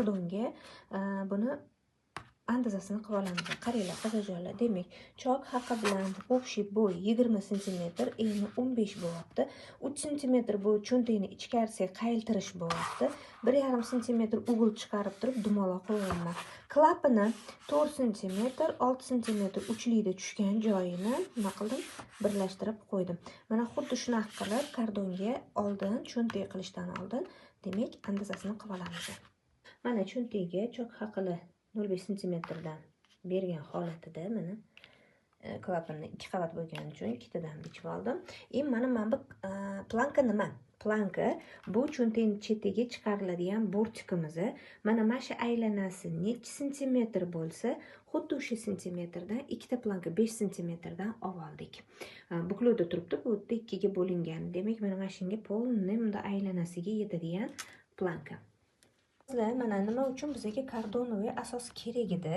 Kardonga buni andazasini qilib olamiz. Qaranglar qizlarjonlar, demak, chok haqi bilan общий bo'y 20 sm, eni 15 bo'lyapti. 3 sm bu cho'ntakni ichkarisiga qayiltirish bo'lyapti. 1,5 sm ugl chiqarib turib dumaloq qo'yganman. Klapini 4 sm, 6 sm uchlikda tushgan joyini nima qildim? Birlashtirib qo'ydim. Mana xuddi shunaqa qilib kardonga oldin cho'ntak qilishdan oldin, demak, andazasini qilib olamiz. Mana cho'ntakga chok haqili 0,5 sm dan bergan holatida mana klapani 2 qavat bo'lgani uchun ikkitadan bichib oldim. Mana bu planka nima? Planka bu cho'ntakning chetiga chiqariladigan bortikimiz. Mana shu aylanasi necha santimetr bo'lsa, xuddi o'sha santimetrdan ikkita planka 5 santimetrdan oldik. Buklovda turibdi, bu yerda ikkiga bo'lingan. Demak, mana shunga polni bunda aylanasiga yetadigan planka. Mana nima uchun bizga kardonoviy asos kerak edi?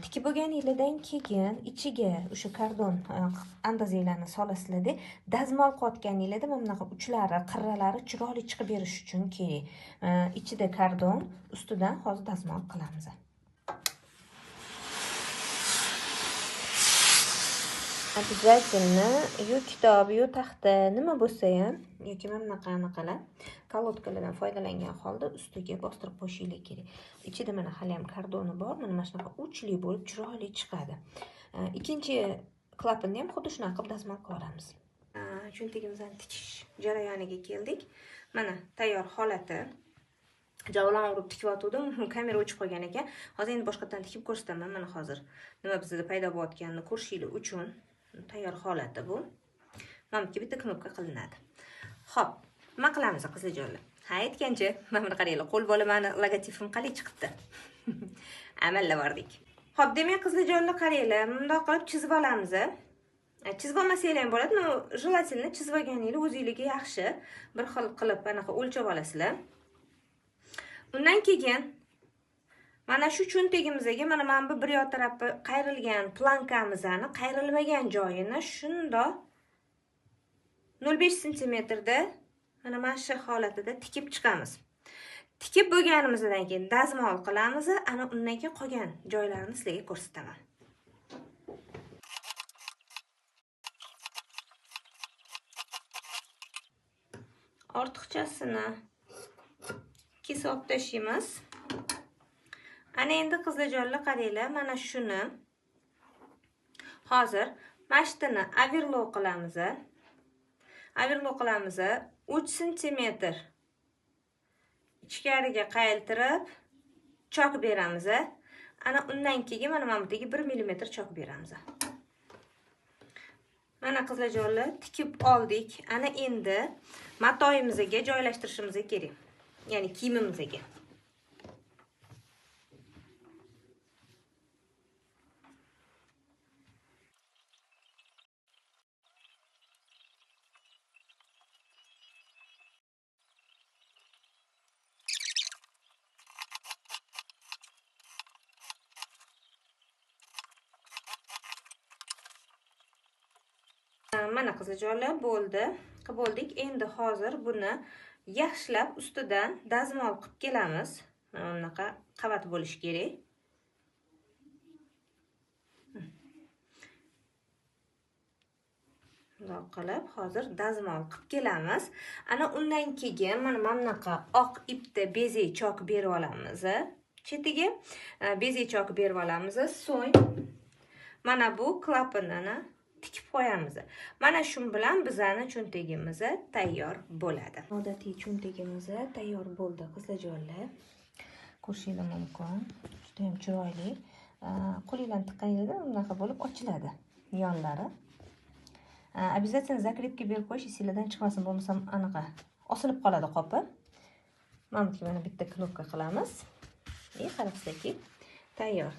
Tikib bo'lganingizdan keyin ichiga o'sha kardon andazanglarni solasizlarda, dazmol qotganingizda mana bunaqa uchlari, qirralari chiroyli chiqib berish uchun kerak. Ichida kardon, ustidan hozir dazmol qilamiz. Обязательно yu kitob, yu taxta nima bo'lsa ham yoki mana bunaqalar kolodkalardan foydalangan holda ustiga bostirib qo'yishinglar kerak. Ichida mana hali ham kardoni bor, mana shunaqa uchli bo'lib chiroyli chiqadi. Ikkinchi klapanni ham xuddi shunaqa qilib dazmol qilib olamiz. Cho'ntagimizdan tikish jarayoniga keldik. Mana tayyor holati. Javlon urib tikib o'tdim, kamera o'chib qolgan ekan. Hozir endi boshqatdan tikib ko'rsataman. Mana hozir nima bizda paydo bo'layotganini ko'rishinglar uchun tayyor holati bu. Mana bu bitta knopka qilinadi. Xo'p, nima qilamiz qizlarjonlar? Ha, aytgancha, mana buni qaranglar, qo'l bola meni logotipim qalay chiqibdi. Amallavordik. Xo'p, demak qizlarjonlar qaranglar, bundoq qilib chizib olamiz. Chizib olmasanglar ham bo'ladi, но желательно chizib olganinglar o'zingizga yaxshi. Bir xil qilib anaqa o'lchab olasizlar. Undan keyin mana shu cho'ntagimizga mana bu bir yoq tarafi qayrilgan plankamizni qayrilmagan joyini shundoq 0,5 sm da mana shu holatida tikib chiqamiz. Tikib bo'lganimizdan keyin dazmol qilamiz, ana undan keyin qolgan joylarini sizlarga ko'rsataman. Ortiqchasini kesib tashlaymiz. Ana endi qizlarjonlar qaranglar, mana shuni hozir mashtini overlock qilamiz. Overlock qilamiz 3 sm ichkariga qayiltirib chok beramiz. Ana undan keyin mana bu yerga 1 mm chok beramiz. Mana qizlarjonlar tikib oldik. Ana endi matoyimizga joylashtirishimiz kerak. Ya'ni kiyimimizga. Mana qizlarjonlar bo'ldi. Qilib oldik. Endi hozir buni yaxshilab ustidan dazmol qilib kelamiz. Mana bunaqa qavat bo'lishi kerak. Bundoq qilib hozir dazmol qilib kelamiz. Ana undan keyin mana bunaqa oq ipda bezak chok berib olamiz. Chetiga bezak chok berib olamiz. So'ng mana bu klapanini tikib qo'yamiz. Mana shu bilan bizning cho'ntagimiz tayyor bo'ladi. Odatiy cho'ntagimiz tayyor bo'ldi qizlarjonlar. Ko'rishingiz mumkin. Juda ham chiroyli. Qo'lingizdan tiqqaningizda bunaqa bo'lib ochiladi yonlari. Обязательно zakrepka berib qo'yish, esingizdan chiqmasin, bo'lmasam anaqa osilib qoladi qopi. Mana bitta knopka qilamiz. Qarabsizki, tayyor.